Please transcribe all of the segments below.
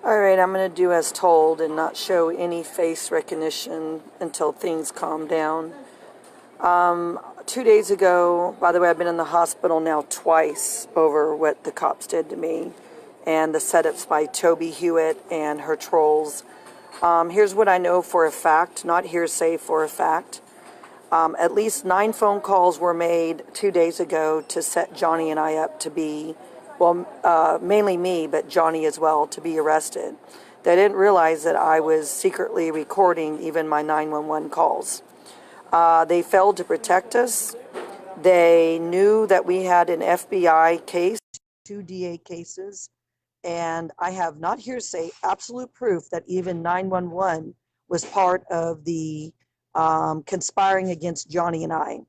Alright, I'm going to do as told and not show any face recognition until things calm down. 2 days ago, by the way, I've been in the hospital now twice over what the cops did to me and the setups by Toby Hewitt and her trolls. Here's what I know for a fact, not hearsay, for a fact. At least 9 phone calls were made 2 days ago to set Johnny and I up to be, well, mainly me, but Johnny as well, to be arrested. They didn't realize that I was secretly recording even my 911 calls. They failed to protect us. They knew that we had an FBI case, 2 DA cases, and I have not hearsay, absolute proof that even 911 was part of the conspiring against Johnny and I.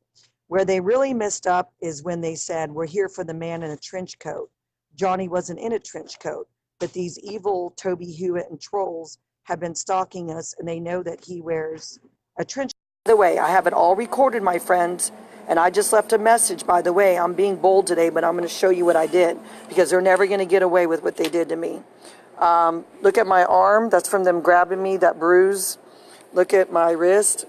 Where they really messed up is when they said, we're here for the man in a trench coat. Johnny wasn't in a trench coat, but these evil Toby Hewitt and trolls have been stalking us, and they know that he wears a trench coat. By the way, I have it all recorded, my friends, and I just left a message. By the way, I'm being bold today, but I'm going to show you what I did, because they're never going to get away with what they did to me. Look at my arm. That's from them grabbing me, that bruise. Look at my wrist.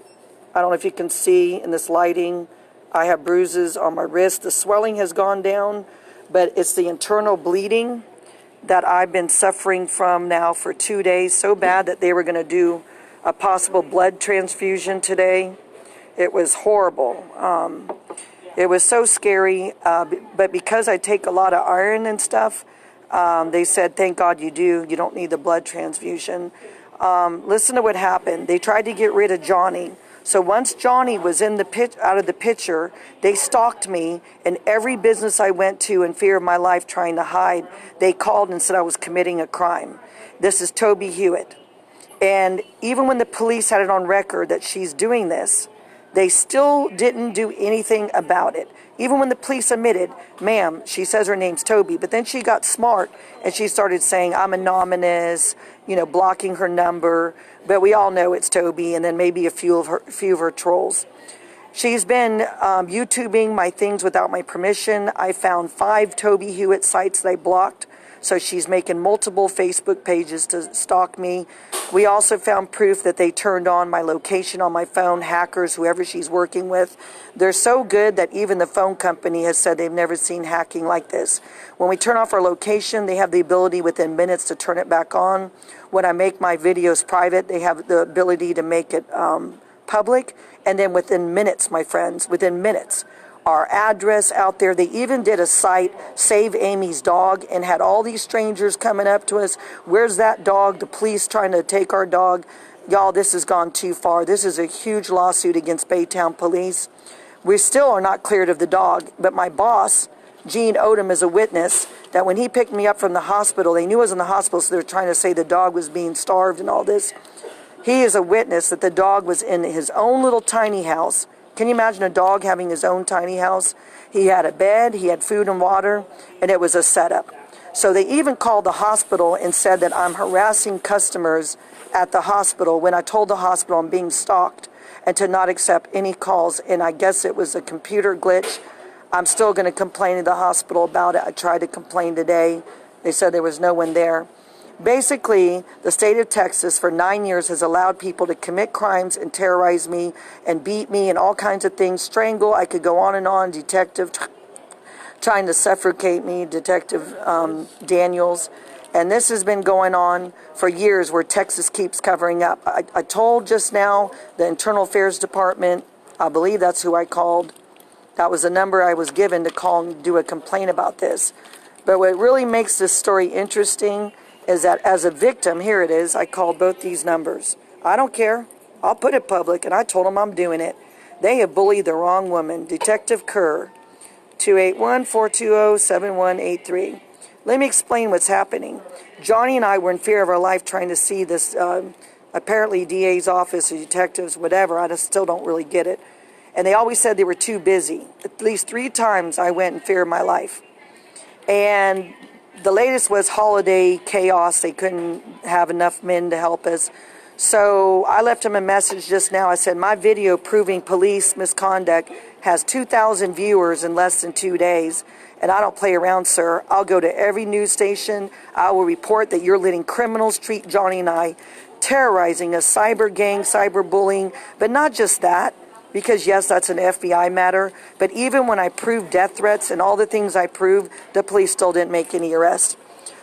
I don't know if you can see in this lighting. I have bruises on my wrist. The swelling has gone down, but it's the internal bleeding that I've been suffering from now for 2 days, so bad that they were going to do a possible blood transfusion today. It was horrible. It was so scary, but because I take a lot of iron and stuff, they said, thank God you do. You don't need the blood transfusion. Listen to what happened. They tried to get rid of Johnny. So once Johnny was in the out of the picture, they stalked me, and every business I went to in fear of my life trying to hide, they called and said I was committing a crime. This is Toby Hewitt. And even when the police had it on record that she's doing this, they still didn't do anything about it. Even when the police admitted, ma'am, she says her name's Toby, but then she got smart and she started saying, I'm anonymous, you know, blocking her number, but we all know it's Toby, and then maybe a few of her trolls. She's been YouTubing my things without my permission. I found 5 Toby Hewitt sites that I blocked. So she's making multiple Facebook pages to stalk me. We also found proof that they turned on my location on my phone, hackers, whoever she's working with. They're so good that even the phone company has said they've never seen hacking like this. When we turn off our location, they have the ability within minutes to turn it back on. When I make my videos private, they have the ability to make it public. And then within minutes, my friends, within minutes, our address out there. They even did a site, Save Amy's Dog, and had all these strangers coming up to us. Where's that dog? The police trying to take our dog. Y'all, this has gone too far. This is a huge lawsuit against Baytown Police. We still are not cleared of the dog, but my boss, Gene Odom, is a witness that when he picked me up from the hospital, they knew I was in the hospital, so they were trying to say the dog was being starved and all this. He is a witness that the dog was in his own little tiny house. Can you imagine a dog having his own tiny house? He had a bed, he had food and water, and it was a setup. So they even called the hospital and said that I'm harassing customers at the hospital when I told the hospital I'm being stalked and to not accept any calls. And I guess it was a computer glitch. I'm still going to complain to the hospital about it. I tried to complain today. They said there was no one there. Basically, the state of Texas for 9 years has allowed people to commit crimes and terrorize me and beat me and all kinds of things, strangle. I could go on and on. Detective trying to suffocate me, Detective Daniels. And this has been going on for years where Texas keeps covering up. I told just now the Internal Affairs Department, I believe that's who I called. That was the number I was given to call and do a complaint about this. But what really makes this story interesting is that as a victim, here it is, I called both these numbers. I don't care. I'll put it public, and I told them I'm doing it. They have bullied the wrong woman. Detective Kerr, 281-420-7183. Let me explain what's happening. Johnny and I were in fear of our life trying to see this, apparently DA's office or detectives, whatever. I just still don't really get it. And they always said they were too busy. At least 3 times I went in fear of my life. And the latest was holiday chaos. They couldn't have enough men to help us. So I left him a message just now. I said, my video proving police misconduct has 2,000 viewers in less than 2 days. And I don't play around, sir. I'll go to every news station. I will report that you're letting criminals treat Johnny and I, terrorizing us, cyber gang, cyber bullying. But not just that, because yes, that's an FBI matter. But even when I proved death threats and all the things I proved, the police still didn't make any arrests.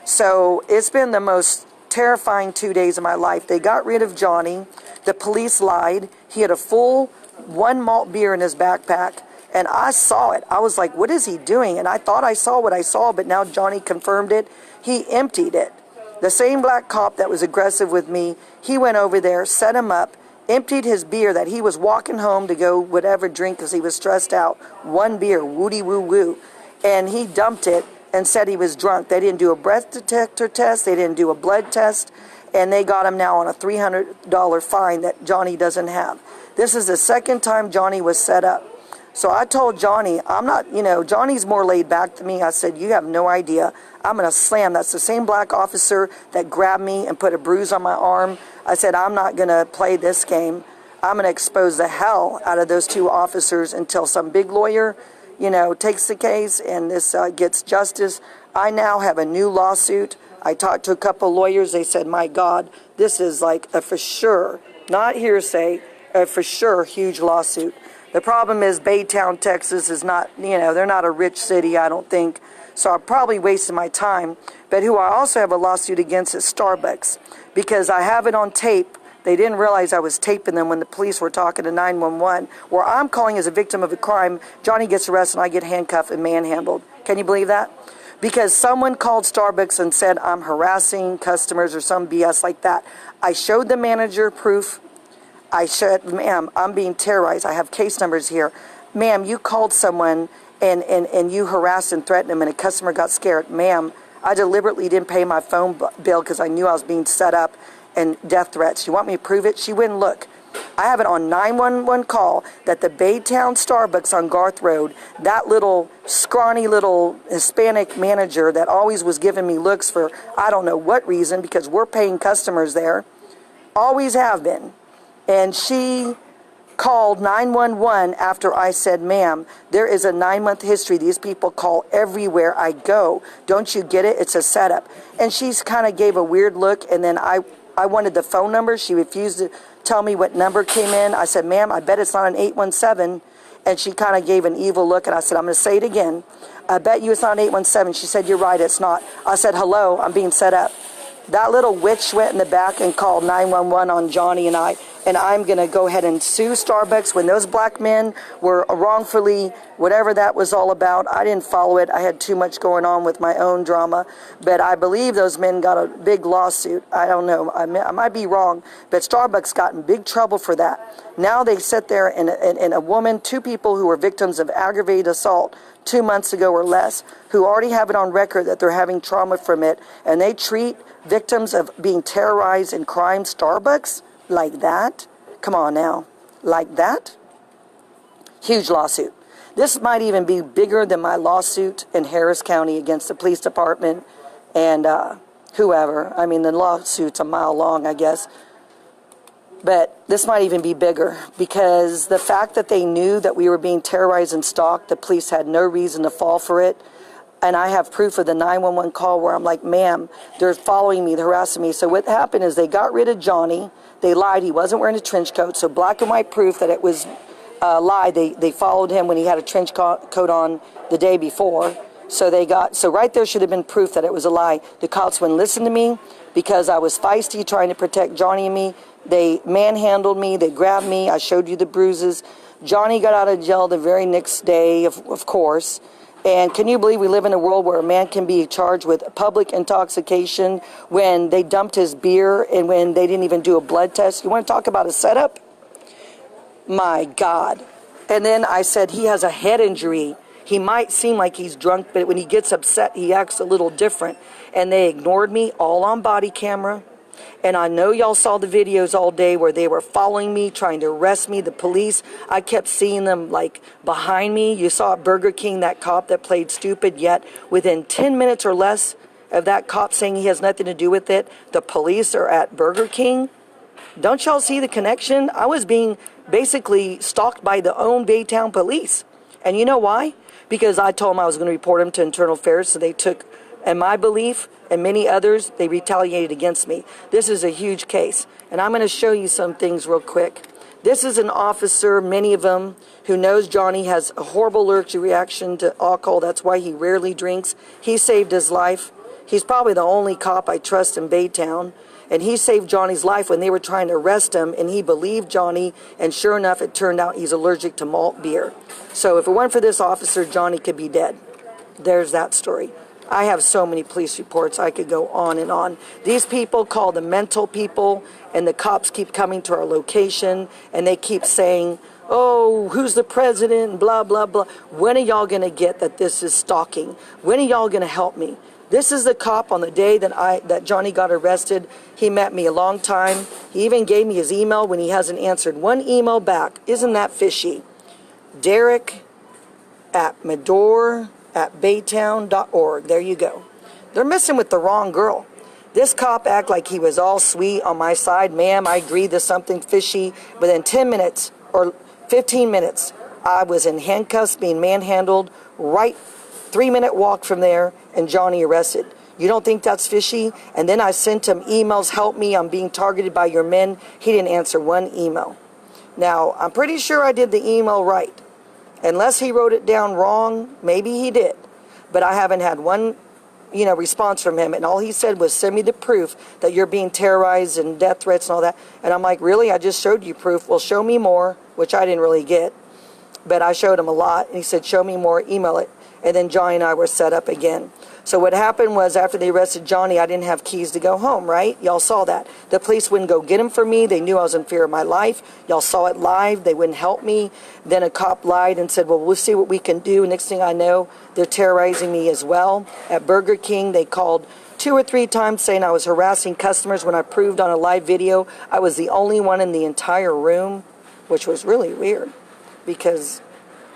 So it's been the most terrifying 2 days of my life. They got rid of Johnny. The police lied. He had a full 1 malt beer in his backpack. And I saw it. I was like, what is he doing? And I thought I saw what I saw, but now Johnny confirmed it. He emptied it. The same black cop that was aggressive with me, he went over there, set him up, emptied his beer that he was walking home to go whatever drink because he was stressed out. 1 beer, woody woo woo. And he dumped it and said he was drunk. They didn't do a breath detector test. They didn't do a blood test. And they got him now on a $300 fine that Johnny doesn't have. This is the second time Johnny was set up. So I told Johnny, I'm not, Johnny's more laid back than me. I said, you have no idea. I'm going to slam. That's the same black officer that grabbed me and put a bruise on my arm. I said, I'm not going to play this game. I'm going to expose the hell out of those 2 officers until some big lawyer, takes the case and this gets justice. I now have a new lawsuit. I talked to a couple lawyers. They said, my God, this is like a for sure, not hearsay, a for sure huge lawsuit. The problem is Baytown, Texas is not, they're not a rich city, I don't think. So I'm probably wasting my time. But who I also have a lawsuit against is Starbucks. Because I have it on tape. They didn't realize I was taping them when the police were talking to 911. Where I'm calling as a victim of a crime, Johnny gets arrested and I get handcuffed and manhandled. Can you believe that? Because someone called Starbucks and said I'm harassing customers or some BS like that. I showed the manager proof. I said, ma'am, I'm being terrorized. I have case numbers here. Ma'am, you called someone and you harassed and threatened them and a customer got scared. Ma'am, I deliberately didn't pay my phone bill because I knew I was being set up and death threats. You want me to prove it? She wouldn't look. I have it on 911 call that the Baytown Starbucks on Garth Road, that little scrawny little Hispanic manager that always was giving me looks for I don't know what reason because we're paying customers there, always have been. And she called 911 after I said, ma'am, there is a 9-month history. These people call everywhere I go. Don't you get it? It's a setup. And she's kind of gave a weird look. And then I wanted the phone number. She refused to tell me what number came in. I said, ma'am, I bet it's not an 817. And she kind of gave an evil look. And I said, I'm going to say it again. I bet you it's not an 817. She said, you're right, it's not. I said, hello, I'm being set up. That little witch went in the back and called 911 on Johnny and I. And I'm going to go ahead and sue Starbucks when those black men were wrongfully, whatever that was all about. I didn't follow it. I had too much going on with my own drama. But I believe those men got a big lawsuit. I don't know. I might be wrong. But Starbucks got in big trouble for that. Now they sit there and a woman, 2 people who were victims of aggravated assault 2 months ago or less, who already have it on record that they're having trauma from it. And they treat victims of being terrorized in crime Starbucks like that? Come on now. Like that? Huge lawsuit. This might even be bigger than my lawsuit in Harris County against the police department and whoever. I mean, the lawsuit's a mile long, I guess. But this might even be bigger because the fact that they knew that we were being terrorized and stalked, the police had no reason to fall for it. And I have proof of the 911 call where I'm like, ma'am, they're following me, they're harassing me. So what happened is they got rid of Johnny. They lied. He wasn't wearing a trench coat. So black and white proof that it was a lie. They followed him when he had a trench coat on the day before. So right there should have been proof that it was a lie. The cops wouldn't listen to me because I was feisty trying to protect Johnny and me. They manhandled me. They grabbed me. I showed you the bruises. Johnny got out of jail the very next day, of course. And can you believe we live in a world where a man can be charged with public intoxication when they dumped his beer and when they didn't even do a blood test? You want to talk about a setup? My God. And then I said he has a head injury. He might seem like he's drunk, but when he gets upset, he acts a little different. And they ignored me, all on body camera. And I know y'all saw the videos all day where they were following me, trying to arrest me, the police. I kept seeing them like behind me. You saw at Burger King, that cop that played stupid, yet within 10 minutes or less of that cop saying he has nothing to do with it, the police are at Burger King. Don't y'all see the connection? I was being basically stalked by the own Baytown police. And you know why? Because I told them I was going to report them to Internal Affairs, so they took, in my belief, and many others, they retaliated against me. This is a huge case. And I'm going to show you some things real quick. This is an officer, many of them, who knows Johnny has a horrible allergic reaction to alcohol. That's why he rarely drinks. He saved his life. He's probably the only cop I trust in Baytown. And he saved Johnny's life when they were trying to arrest him, and he believed Johnny, and sure enough, it turned out he's allergic to malt beer. So if it weren't for this officer, Johnny could be dead. There's that story. I have so many police reports, I could go on and on. These people call the mental people, and the cops keep coming to our location, and they keep saying, oh, who's the president, blah, blah, blah. When are y'all going to get that this is stalking? When are y'all going to help me? This is the cop on the day that Johnny got arrested. He met me a long time. He even gave me his email when he hasn't answered one email back. Isn't that fishy? Derek at Medor@baytown.org. There you go. They're messing with the wrong girl. This cop acted like he was all sweet on my side. Ma'am, I agree there's something fishy. Within 10 minutes or 15 minutes, I was in handcuffs being manhandled right 3-minute walk from there, and Johnny arrested. You don't think that's fishy? And then I sent him emails, help me, I'm being targeted by your men. He didn't answer one email. Now, I'm pretty sure I did the email right. Unless he wrote it down wrong, maybe he did. But I haven't had one, response from him. And all he said was, send me the proof that you're being terrorized and death threats and all that. And I'm like, really? I just showed you proof. Well, show me more, which I didn't really get. But I showed him a lot. And he said, show me more, email it. And then Johnny and I were set up again. So what happened was after they arrested Johnny, I didn't have keys to go home, right? Y'all saw that. The police wouldn't go get him for me. They knew I was in fear of my life. Y'all saw it live. They wouldn't help me. Then a cop lied and said, well, we'll see what we can do. Next thing I know, they're terrorizing me as well. At Burger King, they called 2 or 3 times saying I was harassing customers when I proved on a live video I was the only one in the entire room, which was really weird because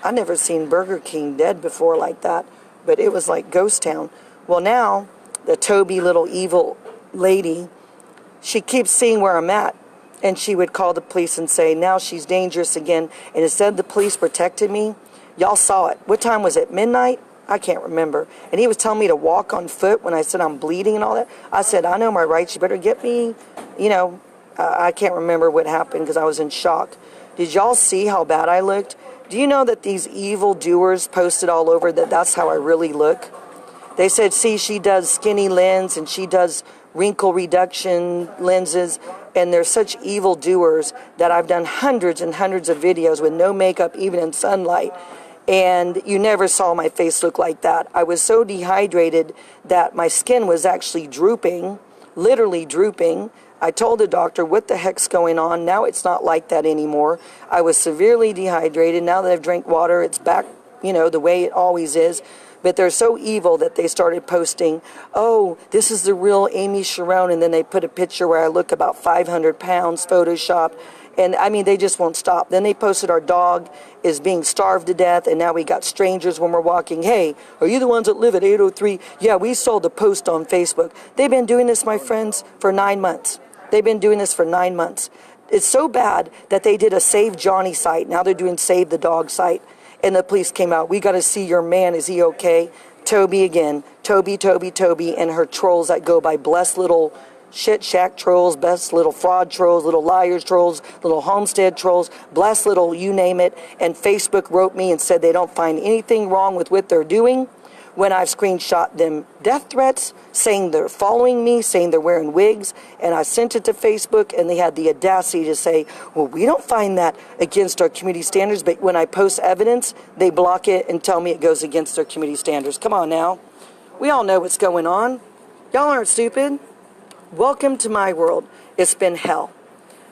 I never seen Burger King dead before like that, but it was like ghost town. Well, now the Toby little evil lady, she keeps seeing where I'm at, and she would call the police and say, now she's dangerous again. And instead the police protected me. Y'all saw it. What time was it? Midnight? I can't remember. And he was telling me to walk on foot when I said I'm bleeding and all that. I said, I know my rights. You better get me. I can't remember what happened because I was in shock. Did y'all see how bad I looked? Do you know that these evil doers posted all over that that's how I really look? They said, see, she does skinny lens and she does wrinkle reduction lenses, and they're such evil doers that I've done hundreds and hundreds of videos with no makeup, even in sunlight, and you never saw my face look like that. I was so dehydrated that my skin was actually drooping, literally drooping. I told the doctor, what the heck's going on? Now it's not like that anymore. I was severely dehydrated. Now that I've drank water, it's back, the way it always is. But they're so evil that they started posting, oh, this is the real Amy Sharon. And then they put a picture where I look about 500 pounds, Photoshop. And I mean, they just won't stop. Then they posted our dog is being starved to death. And now we got strangers when we're walking. Hey, are you the ones that live at 803? Yeah, we saw the post on Facebook. They've been doing this, my friends, for 9 months. They've been doing this for 9 months. It's so bad that they did a Save Johnny site. Now they're doing Save the Dog site. And the police came out. We got to see your man. Is he okay? Toby again. Toby, and her trolls that go by Blessed Little Shit Shack Trolls, Best Little Fraud Trolls, Little Liars Trolls, Little Homestead Trolls, Blessed Little you name it. And Facebook wrote me and said they don't find anything wrong with what they're doing. When I've screenshot them death threats, saying they're following me, saying they're wearing wigs, and I sent it to Facebook, and they had the audacity to say, well, we don't find that against our community standards, but when I post evidence, they block it and tell me it goes against their community standards. Come on now. We all know what's going on. Y'all aren't stupid. Welcome to my world. It's been hell.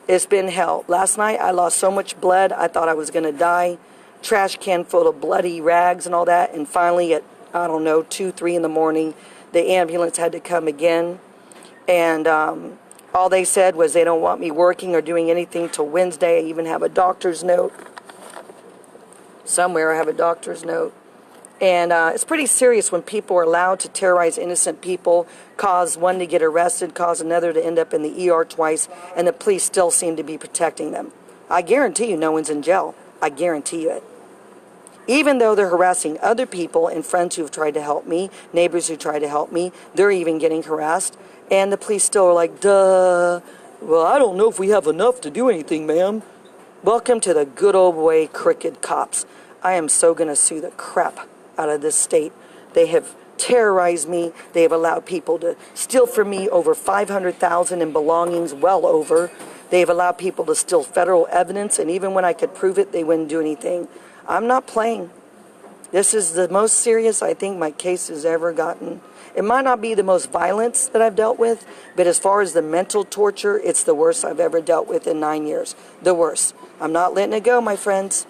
It's been hell. Last night, I lost so much blood, I thought I was going to die. Trash can full of bloody rags and all that, and finally at 2, 3 in the morning, the ambulance had to come again, and all they said was they don't want me working or doing anything till Wednesday. I even have a doctor's note. Somewhere I have a doctor's note. And it's pretty serious when people are allowed to terrorize innocent people, cause one to get arrested, cause another to end up in the ER twice, and the police still seem to be protecting them. I guarantee you no one's in jail. I guarantee you it. Even though they're harassing other people and friends who've tried to help me, neighbors who tried to help me, they're even getting harassed. And the police still are like, duh, well, I don't know if we have enough to do anything, ma'am. Welcome to the good old way, crooked cops. I am so going to sue the crap out of this state. They have terrorized me. They have allowed people to steal from me over $500,000 in belongings, well over. They have allowed people to steal federal evidence, and even when I could prove it, they wouldn't do anything. I'm not playing. This is the most serious I think my case has ever gotten. It might not be the most violence that I've dealt with, but as far as the mental torture, it's the worst I've ever dealt with in 9 years. The worst. I'm not letting it go, my friends.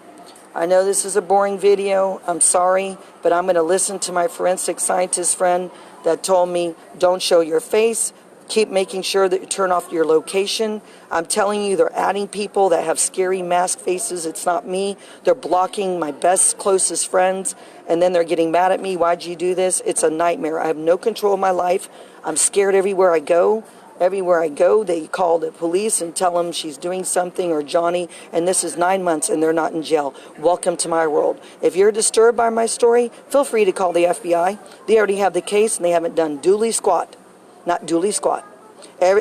I know this is a boring video. I'm sorry, but I'm going to listen to my forensic scientist friend that told me, don't show your face. Keep making sure that you turn off your location. I'm telling you, they're adding people that have scary mask faces. It's not me. They're blocking my best, closest friends, and then they're getting mad at me. Why'd you do this? It's a nightmare. I have no control of my life. I'm scared everywhere I go. Everywhere I go, they call the police and tell them she's doing something or Johnny, and this is 9 months and they're not in jail. Welcome to my world. If you're disturbed by my story, feel free to call the FBI. They already have the case and they haven't done dooley squat. Not dooley squat.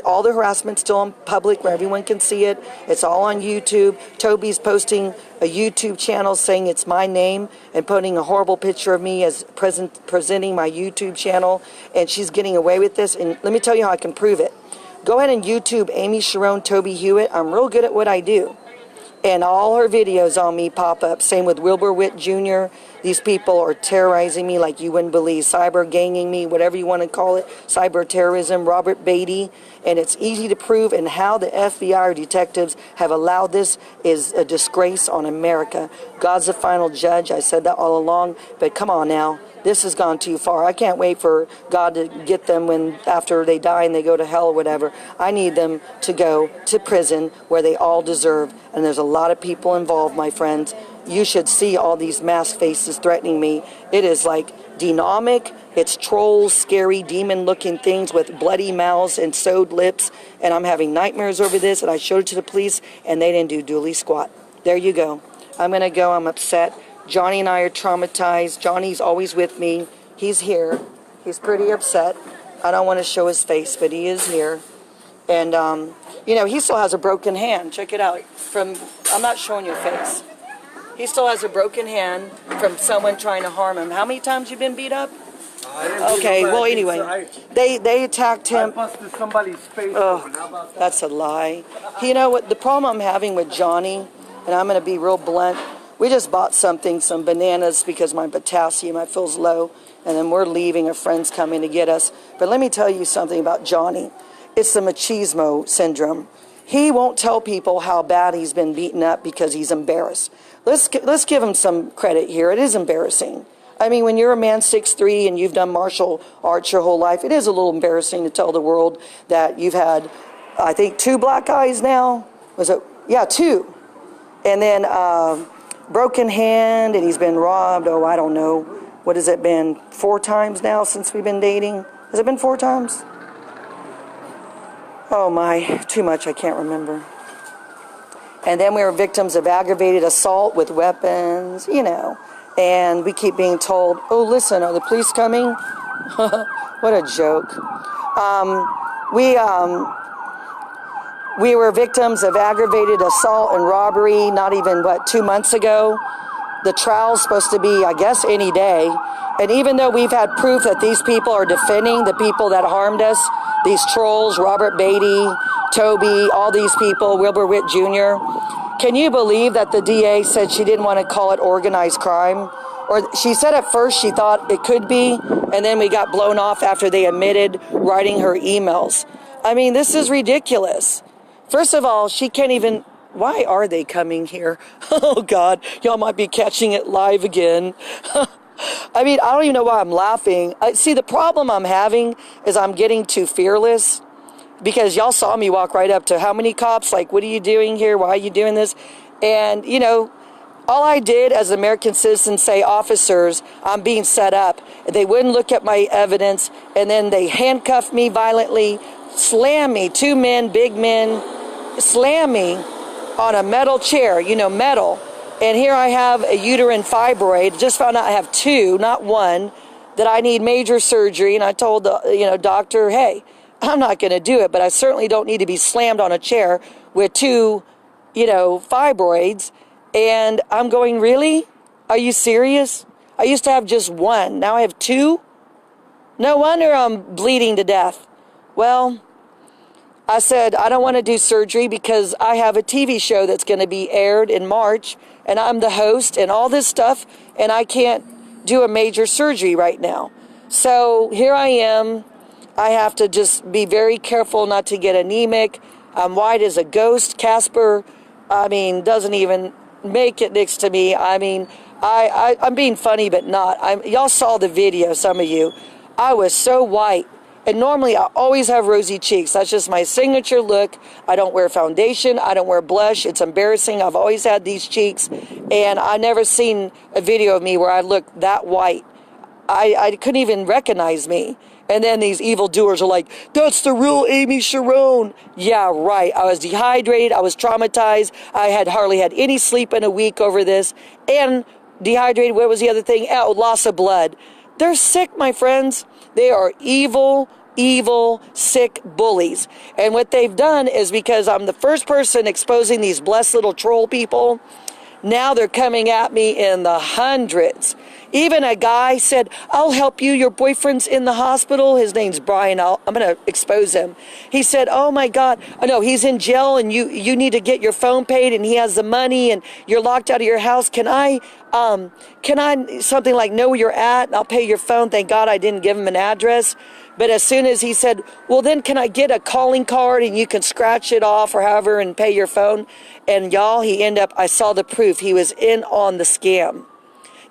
All the harassment's still in public where everyone can see it. It's all on YouTube. Toby's posting a YouTube channel saying it's my name and putting a horrible picture of me as presenting my YouTube channel, and she's getting away with this. And let me tell you how I can prove it. Go ahead and YouTube Amy Sharon Toby Hewitt. I'm real good at what I do. And all her videos on me pop up. Same with Wilbur Witt Jr. These people are terrorizing me like you wouldn't believe. Cyber ganging me, whatever you want to call it. Cyber terrorism, Robert Beatty. And it's easy to prove. And how the FBI or detectives have allowed this is a disgrace on America. God's the final judge. I said that all along. But come on now. This has gone too far. I can't wait for God to get them when after they die and they go to hell or whatever. I need them to go to prison where they all deserve. And there's a lot of people involved, my friends. You should see all these masked faces threatening me. It is like demonic. It's trolls, scary, demon-looking things with bloody mouths and sewed lips. And I'm having nightmares over this. And I showed it to the police, and they didn't do dooley squat. There you go. I'm going to go. I'm upset. Johnny and I are traumatized. Johnny's always with me. He's here. He's pretty upset. I don't want to show his face, but he is here. And, you know, he still has a broken hand. Check it out. I'm not showing your face. He still has a broken hand from someone trying to harm him. How many times you been beat up? Okay, well, anyway, they attacked him. I busted somebody's face. Oh, that's a lie. You know what? The problem I'm having with Johnny, and I'm going to be real blunt, we just bought some bananas because my potassium, I feels low, and then we're leaving. A friend's coming to get us. But let me tell you something about Johnny. It's the machismo syndrome. He won't tell people how bad he's been beaten up because he's embarrassed. Let's give him some credit here. It is embarrassing. I mean, when you're a man 6'3" and you've done martial arts your whole life, it is a little embarrassing to tell the world that you've had, I think, 2 black eyes now. Was it? Yeah, 2. And then broken hand, and he's been robbed. Oh, I don't know. What has it been? 4 times now since we've been dating? Has it been 4 times? Oh my, too much, I can't remember. And then we were victims of aggravated assault with weapons, you know. And we keep being told, oh, listen, are the police coming? What a joke. We were victims of aggravated assault and robbery not even, 2 months ago. The trial's supposed to be, I guess, any day. And even though we've had proof that these people are defending the people that harmed us, these trolls, Robert Beatty, Toby, all these people, Wilbur Witt Jr., can you believe that the DA said she didn't want to call it organized crime? Or she said at first she thought it could be, and then we got blown off after they admitted writing her emails. I mean, this is ridiculous. First of all, she can't even... Why are they coming here? Oh, God, y'all might be catching it live again. I mean, I don't even know why I'm laughing. See, the problem I'm having is I'm getting too fearless because y'all saw me walk right up to how many cops, like, what are you doing here? Why are you doing this? And, you know, All I did as an American citizen say, officers, I'm being set up. They wouldn't look at my evidence, and then they handcuffed me violently, slammed me, 2 men, big men, slammed me on a metal chair, metal. And here I have a uterine fibroid. Just found out I have 2, not 1, that I need major surgery. And I told the doctor, hey, I'm not going to do it, but I certainly don't need to be slammed on a chair with 2, fibroids. And I'm going, really? Are you serious? I used to have just 1. Now I have 2? No wonder I'm bleeding to death. Well, I said, I don't want to do surgery because I have a TV show that's going to be aired in March, and I'm the host and all this stuff, and I can't do a major surgery right now. So here I am. I have to just be very careful not to get anemic. I'm white as a ghost. Casper, doesn't even make it next to me. I'm being funny, but not. Y'all saw the video, some of you. I was so white. And normally I always have rosy cheeks. That's just my signature look. I don't wear foundation. I don't wear blush. It's embarrassing. I've always had these cheeks. And I never seen a video of me where I look that white. I couldn't even recognize me. And then these evildoers are like, that's the real Amy Sharon. Yeah, right. I was dehydrated. I was traumatized. I had hardly had any sleep in a week over this. And dehydrated, what was the other thing? Oh, loss of blood. They're sick, my friends. They are evil, sick bullies. And what they've done is, because I'm the first person exposing these blessed little troll people, now they're coming at me in the hundreds. Even a guy said, I'll help you. Your boyfriend's in the hospital. His name's Brian. I'm going to expose him. He said, oh, my God. Oh, no, he's in jail, and you need to get your phone paid, and he has the money, and you're locked out of your house. Can I something like know where you're at, and I'll pay your phone? Thank God I didn't give him an address. But as soon as he said, well, then can I get a calling card, and you can scratch it off or however and pay your phone? And y'all, I saw the proof. He was in on the scam.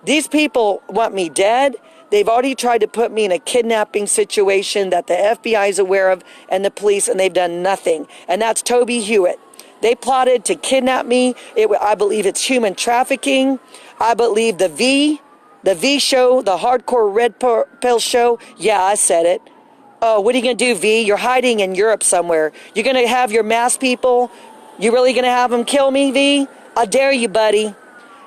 These people want me dead. They've already tried to put me in a kidnapping situation that the FBI is aware of, and the police, and they've done nothing. And that's Toby Hewitt. They plotted to kidnap me. I believe it's human trafficking. I believe the V show, the hardcore red pill show. Yeah, I said it. Oh, what are you going to do, V? You're hiding in Europe somewhere. You're going to have your masked people? You really going to have them kill me, V? I dare you, buddy.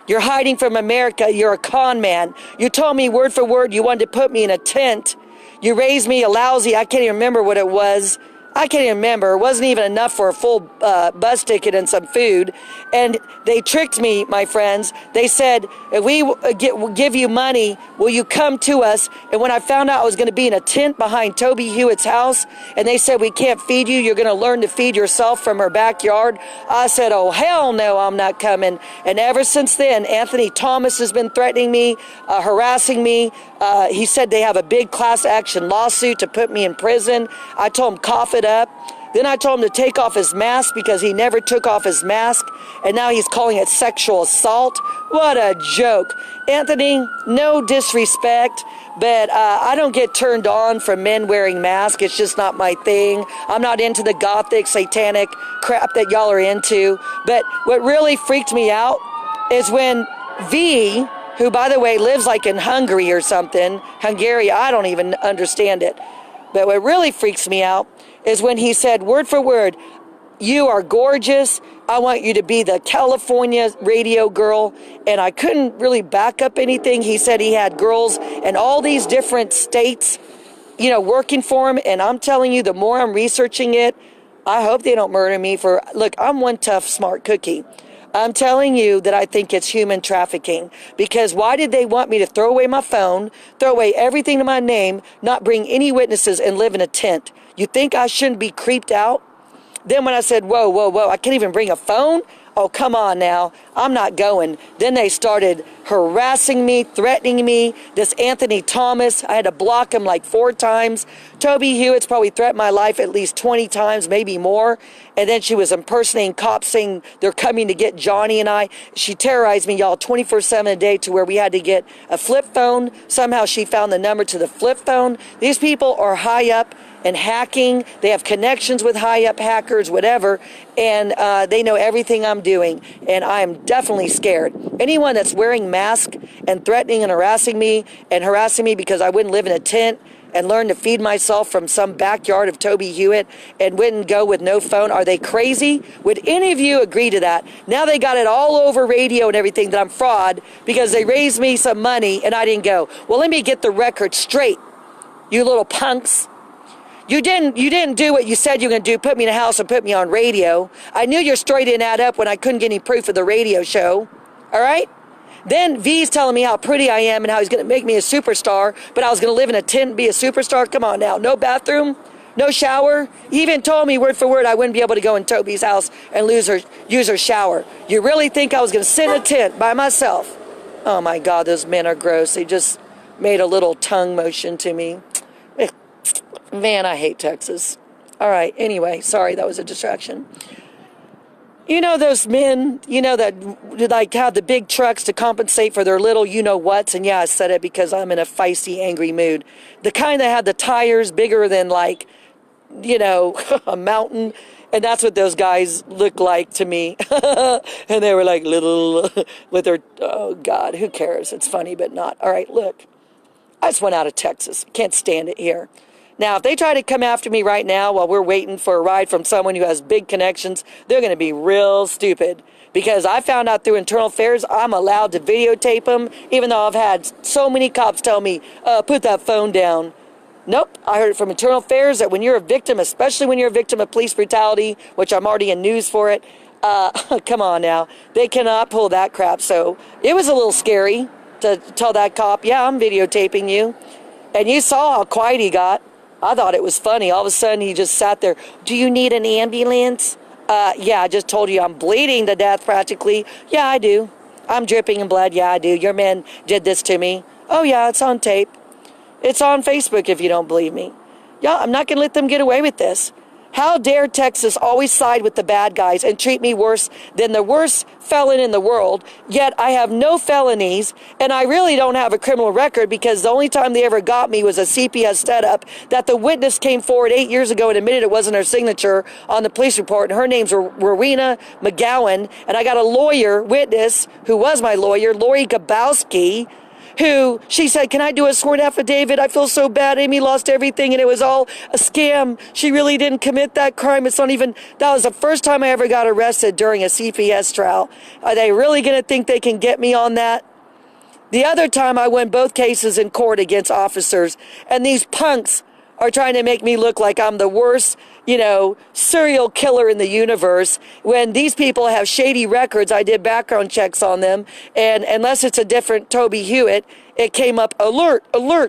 You're hiding from America. You're a con man. You told me word for word you wanted to put me in a tent. You raised me a lousy, I can't even remember what it was. I can't even remember. It wasn't even enough for a full bus ticket and some food. And they tricked me, my friends. They said, if we give you money, will you come to us? And when I found out I was going to be in a tent behind Toby Hewitt's house, and they said, we can't feed you, you're going to learn to feed yourself from her backyard, I said, oh, hell no, I'm not coming. And ever since then, Anthony Thomas has been threatening me, harassing me. He said they have a big class action lawsuit to put me in prison. I told him, cough it up. Then I told him to take off his mask because he never took off his mask, and now he's calling it sexual assault. What a joke. Anthony, no disrespect, but I don't get turned on from men wearing masks. It's just not my thing. I'm not into the gothic, satanic crap that y'all are into. But what really freaked me out is when V, who, by the way, lives like in Hungary or something, Hungary, I don't even understand it. But what really freaks me out is when he said, word for word, you are gorgeous. I want you to be the California radio girl. And I couldn't really back up anything. He said he had girls in all these different states, working for him. And I'm telling you, the more I'm researching it, I hope they don't murder me look, I'm one tough, smart cookie. I'm telling you that I think it's human trafficking, because why did they want me to throw away my phone, throw away everything to my name, not bring any witnesses, and live in a tent? You think I shouldn't be creeped out? Then when I said, whoa, I can't even bring a phone? Oh, come on now. I'm not going. Then they started harassing me, threatening me. This Anthony Thomas, I had to block him like 4 times. Toby Hewitt's probably threatened my life at least 20 times, maybe more. And then she was impersonating cops saying they're coming to get Johnny and I. She terrorized me, y'all, 24/7 a day, to where we had to get a flip phone. Somehow she found the number to the flip phone. These people are high up and hacking. They have connections with high-up hackers, whatever, and they know everything I'm doing, and I am definitely scared. Anyone that's wearing masks and threatening and harassing me because I wouldn't live in a tent and learn to feed myself from some backyard of Toby Hewitt and wouldn't go with no phone, are they crazy? Would any of you agree to that? Now they got it all over radio and everything that I'm fraud because they raised me some money and I didn't go. Well, let me get the record straight, you little punks. You didn't do what you said you were going to do, put me in a house and put me on radio. I knew your story didn't add up when I couldn't get any proof of the radio show. All right? Then V's telling me how pretty I am and how he's going to make me a superstar, but I was going to live in a tent and be a superstar. Come on now. No bathroom, no shower. He even told me word for word I wouldn't be able to go in Toby's house and use her shower. You really think I was going to sit in a tent by myself? Oh my God, those men are gross. They just made a little tongue motion to me. Man, I hate Texas. All right, anyway, sorry, that was a distraction. You know those men, that like have the big trucks to compensate for their little you-know-whats? And yeah, I said it because I'm in a feisty, angry mood. The kind that had the tires bigger than a mountain. And that's what those guys look like to me. And they were like little with their, oh God, who cares? It's funny, but not. All right, look, I just went out of Texas. Can't stand it here. Now, if they try to come after me right now while we're waiting for a ride from someone who has big connections, they're going to be real stupid. Because I found out through internal affairs, I'm allowed to videotape them, even though I've had so many cops tell me, put that phone down. Nope, I heard it from internal affairs that when you're a victim, especially when you're a victim of police brutality, which I'm already in news for it, come on now, they cannot pull that crap. So it was a little scary to tell that cop, yeah, I'm videotaping you. And you saw how quiet he got. I thought it was funny. All of a sudden, he just sat there. Do you need an ambulance? Yeah, I just told you I'm bleeding to death practically. Yeah, I do. I'm dripping in blood. Yeah, I do. Your man did this to me. Oh, yeah, it's on tape. It's on Facebook if you don't believe me. Yeah, I'm not going to let them get away with this. How dare Texas always side with the bad guys and treat me worse than the worst felon in the world, yet I have no felonies, and I really don't have a criminal record because the only time they ever got me was a CPS setup that the witness came forward 8 years ago and admitted it wasn't her signature on the police report, and her name's Rowena McGowan, and I got a lawyer witness who was my lawyer, Lori Gabowski, who she said, can I do a sworn affidavit? I feel so bad. Amy lost everything and it was all a scam. She really didn't commit that crime. It's not even, that was the first time I ever got arrested during a CPS trial. Are they really going to think they can get me on that? The other time I won both cases in court against officers, and these punks are trying to make me look like I'm the worst, serial killer in the universe, when these people have shady records. I did background checks on them, and unless it's a different Toby Hewitt, it came up alert,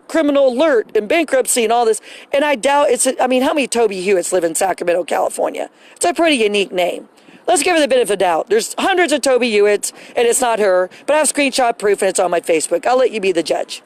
criminal alert, and bankruptcy and all this. And I doubt how many Toby Hewitts live in Sacramento, California? It's a pretty unique name. Let's give her the benefit of the doubt. There's hundreds of Toby Hewitts, and it's not her, but I have screenshot proof, and it's on my Facebook. I'll let you be the judge.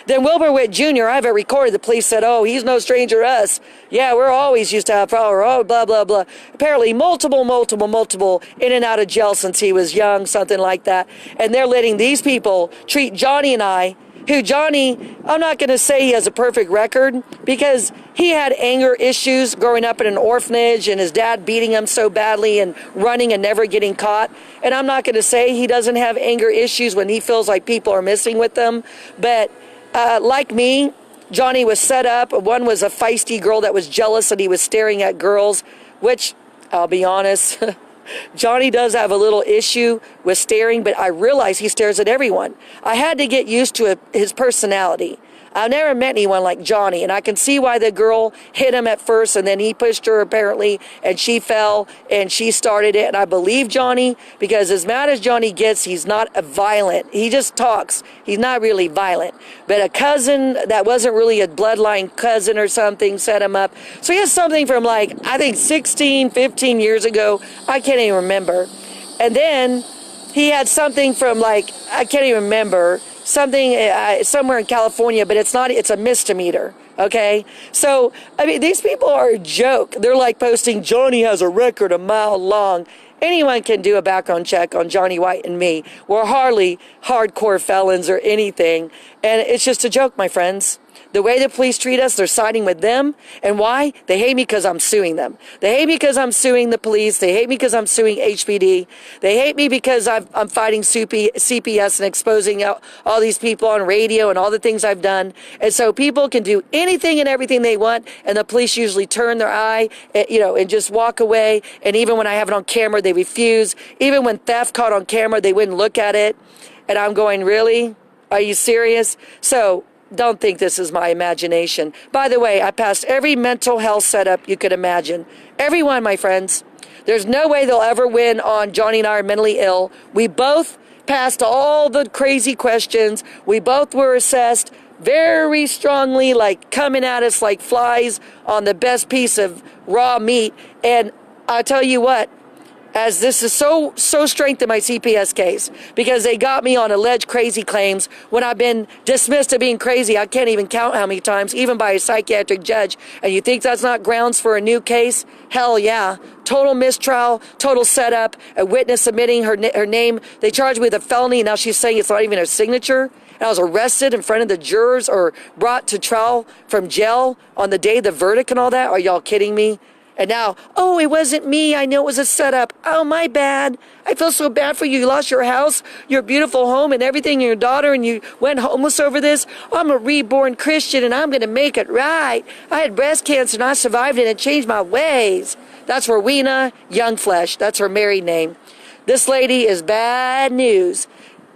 Then Wilbur Witt Jr., I have it recorded. The police said, oh, he's no stranger to us. Yeah, we're always used to have power. Oh, blah, blah, blah. Apparently multiple in and out of jail since he was young, something like that. And they're letting these people treat Johnny and I, who Johnny, I'm not going to say he has a perfect record because he had anger issues growing up in an orphanage and his dad beating him so badly and running and never getting caught. And I'm not going to say he doesn't have anger issues when he feels like people are messing with him. But like me, Johnny was set up. One was a feisty girl that was jealous that he was staring at girls, which, I'll be honest, Johnny does have a little issue with staring, but I realize he stares at everyone. I had to get used to his personality. I've never met anyone like Johnny, and I can see why the girl hit him at first, and then he pushed her apparently, and she fell, and she started it. And I believe Johnny, because as mad as Johnny gets, he's not a violent. He just talks. He's not really violent. But a cousin that wasn't really a bloodline cousin or something set him up. So he has something from I think 16, 15 years ago. I can't even remember. And then he had something from I can't even remember. Something somewhere in California, but it's not, it's a misdemeanor, okay? So, these people are a joke. They're posting, Johnny has a record a mile long. Anyone can do a background check on Johnny White and me. We're hardly hardcore felons or anything, and it's just a joke, my friends. The way the police treat us, they're siding with them. And why? They hate me because I'm suing them. They hate me because I'm suing the police. They hate me because I'm suing HPD. They hate me because I'm fighting CPS and exposing all these people on radio and all the things I've done. And so people can do anything and everything they want, and the police usually turn their eye, and just walk away. And even when I have it on camera, they refuse. Even when theft caught on camera, they wouldn't look at it. And I'm going, really? Are you serious? So don't think this is my imagination. By the way, I passed every mental health setup you could imagine. Every one, my friends. There's no way they'll ever win on Johnny and I are mentally ill. We both passed all the crazy questions. We both were assessed very strongly, like coming at us like flies on the best piece of raw meat. And I'll tell you what, as this is so strength in my CPS case, because they got me on alleged crazy claims when I've been dismissed of being crazy. I can't even count how many times, even by a psychiatric judge. And you think that's not grounds for a new case? Hell yeah. Total mistrial, total setup, a witness submitting her name. They charged me with a felony, and now she's saying it's not even her signature. And I was arrested in front of the jurors or brought to trial from jail on the day of the verdict and all that. Are y'all kidding me? And now, oh, it wasn't me. I know it was a setup. Oh, my bad. I feel so bad for you. You lost your house, your beautiful home, and everything, and your daughter, and you went homeless over this. I'm a reborn Christian, and I'm going to make it right. I had breast cancer, and I survived it and changed my ways. That's Rowena Youngflesh. That's her married name. This lady is bad news.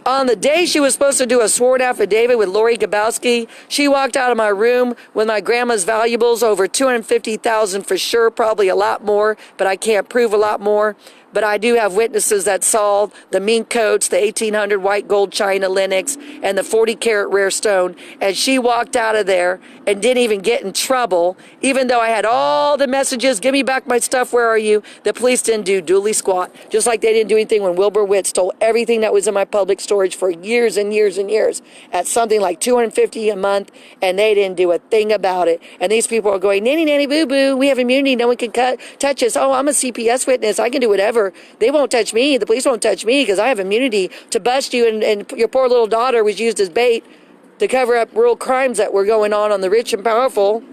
On the day she was supposed to do a sworn affidavit with Lori Gabowski, she walked out of my room with my grandma's valuables, over $250,000 for sure, probably a lot more, but I can't prove a lot more. But I do have witnesses that saw the mink coats, the 1800 white gold china Lenox, and the 40 karat rare stone. And she walked out of there and didn't even get in trouble, even though I had all the messages, give me back my stuff, where are you? The police didn't do doodly squat, just like they didn't do anything when Wilbur Witt stole everything that was in my public storage for years and years and years at something like $250 a month, and they didn't do a thing about it. And these people are going, nanny, nanny, boo, boo, we have immunity, no one can touch us. Oh, I'm a CPS witness, I can do whatever. They won't touch me. The police won't touch me because I have immunity to bust you, and your poor little daughter was used as bait to cover up real crimes that were going on the rich and powerful.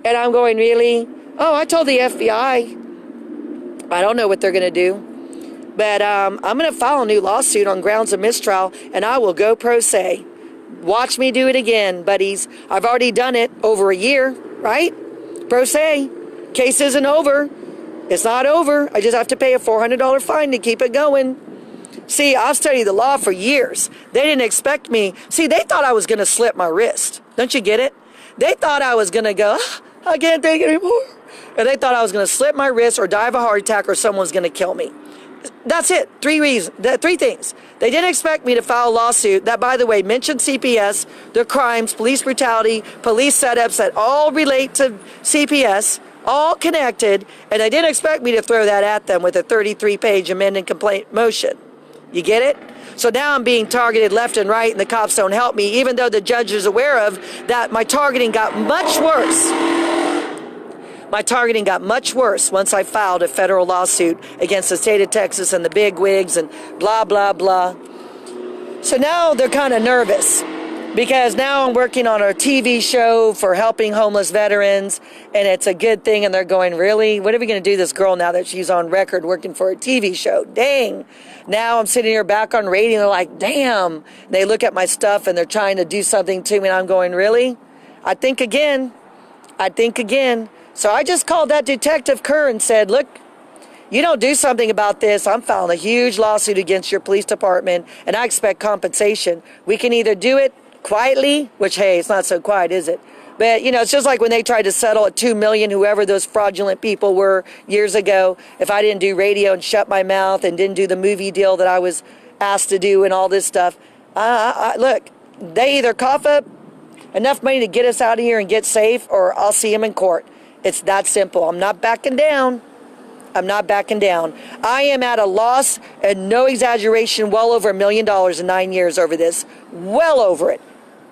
And I'm going, really? Oh, I told the FBI. I don't know what they're going to do. But I'm going to file a new lawsuit on grounds of mistrial, and I will go pro se. Watch me do it again, buddies. I've already done it over a year, right? Pro se. Case isn't over. It's not over. I just have to pay a $400 fine to keep it going. See, I've studied the law for years. They didn't expect me. See, they thought I was going to slip my wrist. Don't you get it? They thought I was going to go, I can't take it anymore. And they thought I was going to slip my wrist or die of a heart attack or someone's going to kill me. That's it. Three things. They didn't expect me to file a lawsuit that, by the way, mentioned CPS, their crimes, police brutality, police setups that all relate to CPS, all connected, and they didn't expect me to throw that at them with a 33-page amended complaint motion. You get it? So now I'm being targeted left and right, and the cops don't help me, even though the judge is aware of that. My targeting got much worse. My targeting got much worse once I filed a federal lawsuit against the state of Texas and the big wigs and blah, blah, blah. So now they're kind of nervous, because now I'm working on a TV show for helping homeless veterans, and it's a good thing, and they're going, really? What are we going to do this girl now that she's on record working for a TV show? Dang. Now I'm sitting here back on radio, and they're like, damn. They look at my stuff, and they're trying to do something to me, and I'm going, really? I think again. So I just called that Detective Kerr and said, look, you don't do something about this, I'm filing a huge lawsuit against your police department, and I expect compensation. We can either do it quietly, which, hey, it's not so quiet, is it? But, it's just like when they tried to settle at $2 million, whoever those fraudulent people were years ago, if I didn't do radio and shut my mouth and didn't do the movie deal that I was asked to do and all this stuff. Look, they either cough up enough money to get us out of here and get safe, or I'll see them in court. It's that simple. I'm not backing down. I am at a loss, and no exaggeration, well over $1 million in 9 years over this. Well over it.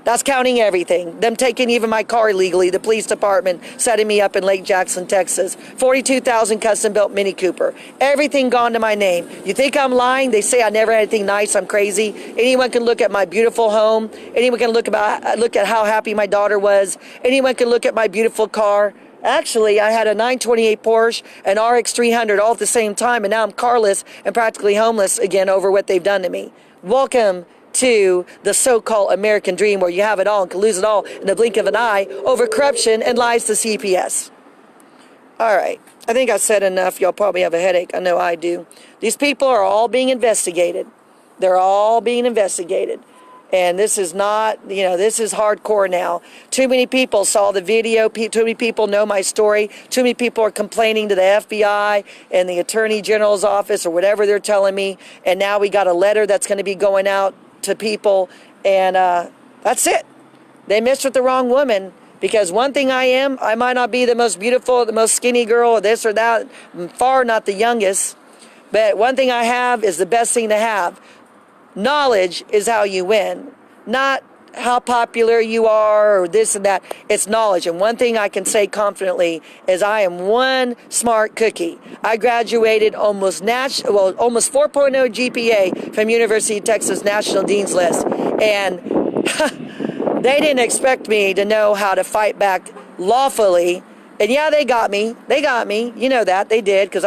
That's counting everything. Them taking even my car illegally, the police department setting me up in Lake Jackson, Texas. 42,000 custom-built Mini Cooper. Everything gone to my name. You think I'm lying? They say I never had anything nice. I'm crazy. Anyone can look at my beautiful home. Anyone can look at how happy my daughter was. Anyone can look at my beautiful car. Actually, I had a 928 Porsche, an RX 300 all at the same time, and now I'm carless and practically homeless again over what they've done to me. Welcome to the so-called American dream where you have it all and can lose it all in the blink of an eye over corruption and lies to CPS. All right. I think I said enough. Y'all probably have a headache. I know I do. These people are all being investigated. They're all being investigated. And this is not, this is hardcore now. Too many people saw the video. Too many people know my story. Too many people are complaining to the FBI and the Attorney General's office or whatever they're telling me. And now we got a letter that's going to be going out to people. And that's it. They messed with the wrong woman. Because one thing I might not be the most beautiful, the most skinny girl, or this or that, far not the youngest. But one thing I have is the best thing to have. Knowledge is how you win, not how popular you are or this and that. It's knowledge. And one thing I can say confidently is I am one smart cookie. I graduated almost 4.0 GPA from University of Texas National Dean's List. And they didn't expect me to know how to fight back lawfully. And yeah, they got me. They got me. You know that. They did, because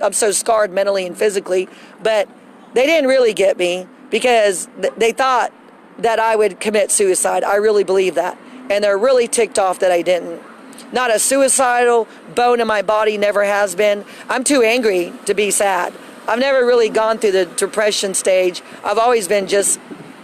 I'm so scarred mentally and physically. But they didn't really get me because they thought that I would commit suicide. I really believe that. And they're really ticked off that I didn't. Not a suicidal bone in my body, never has been. I'm too angry to be sad. I've never really gone through the depression stage. I've always been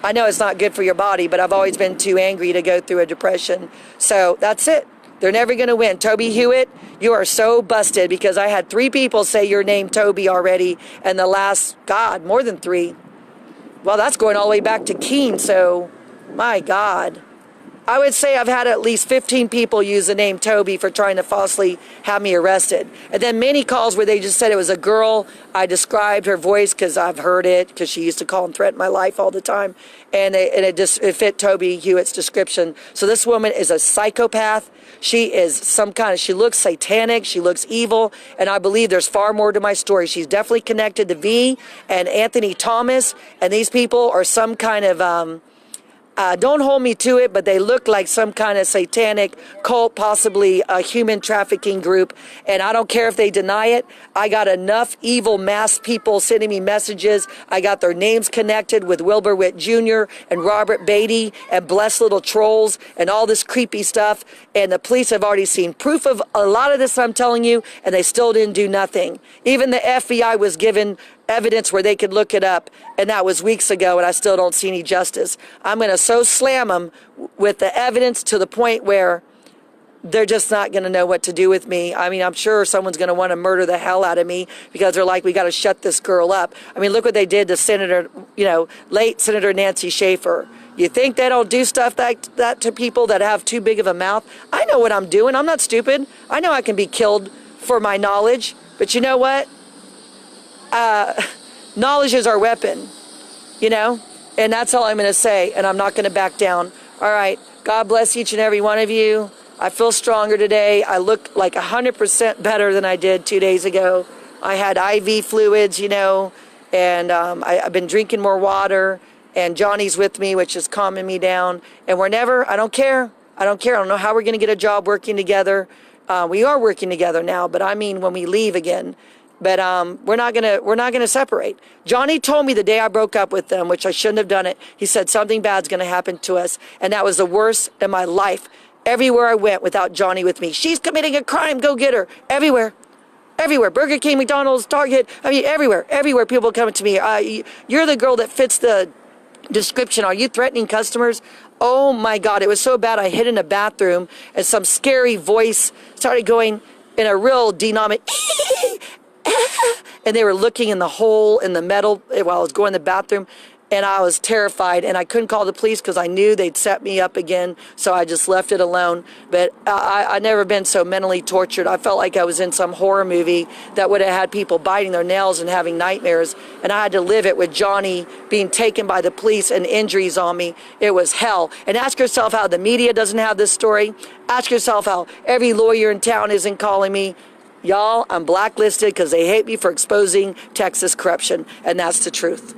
I know it's not good for your body, but I've always been too angry to go through a depression. So that's it. They're never going to win. Toby Hewitt, you are so busted, because I had 3 people say your name Toby already, and the last, God, more than 3. Well, that's going all the way back to Keene, so my God. I would say I've had at least 15 people use the name Toby for trying to falsely have me arrested. And then many calls where they just said it was a girl. I described her voice because I've heard it, because she used to call and threaten my life all the time. And it fit Toby Hewitt's description. So this woman is a psychopath. She is she looks satanic. She looks evil. And I believe there's far more to my story. She's definitely connected to V and Anthony Thomas. And these people are some kind of, don't hold me to it, but they look like some kind of satanic cult, possibly a human trafficking group. And I don't care if they deny it. I got enough evil masked people sending me messages. I got their names connected with Wilbur Witt Jr. and Robert Beatty and Blessed Little Trolls and all this creepy stuff. And the police have already seen proof of a lot of this I'm telling you, and they still didn't do nothing. Even the FBI was given evidence where they could look it up, and that was weeks ago, and I still don't see any justice. I'm going to so slam them with the evidence to the point where they're just not going to know what to do with me. I mean, I'm sure someone's going to want to murder the hell out of me, because they're like, we got to shut this girl up. I mean, look what they did to late Senator Nancy Schaefer. You think they don't do stuff like that to people that have too big of a mouth? I know what I'm doing. I'm not stupid. I know I can be killed for my knowledge, but you know what? Knowledge is our weapon, and that's all I'm going to say, and I'm not going to back down. All right. God bless each and every one of you. I feel stronger today. I look like 100% better than I did 2 days ago. I had IV fluids, and I've been drinking more water, and Johnny's with me, which is calming me down. And I don't care. I don't know how we're going to get a job working together. We are working together now, but I mean when we leave again. But we're not gonna separate. Johnny told me the day I broke up with them, which I shouldn't have done it. He said something bad's gonna happen to us, and that was the worst in my life. Everywhere I went without Johnny with me, she's committing a crime. Go get her. Everywhere. Burger King, McDonald's, Target. I mean, everywhere. People coming to me. You're the girl that fits the description. Are you threatening customers? Oh my God! It was so bad. I hid in a bathroom, and some scary voice started going in a real dynamic. And they were looking in the hole in the metal while I was going to the bathroom. and I was terrified, and I couldn't call the police because I knew they'd set me up again, so I just left it alone. But I never been so mentally tortured. I felt like I was in some horror movie that would have had people biting their nails and having nightmares, and I had to live it with Johnny being taken by the police and injuries on me. It was hell. And ask yourself how the media doesn't have this story. Ask yourself how every lawyer in town isn't calling me. Y'all, I'm blacklisted because they hate me for exposing Texas corruption, and that's the truth.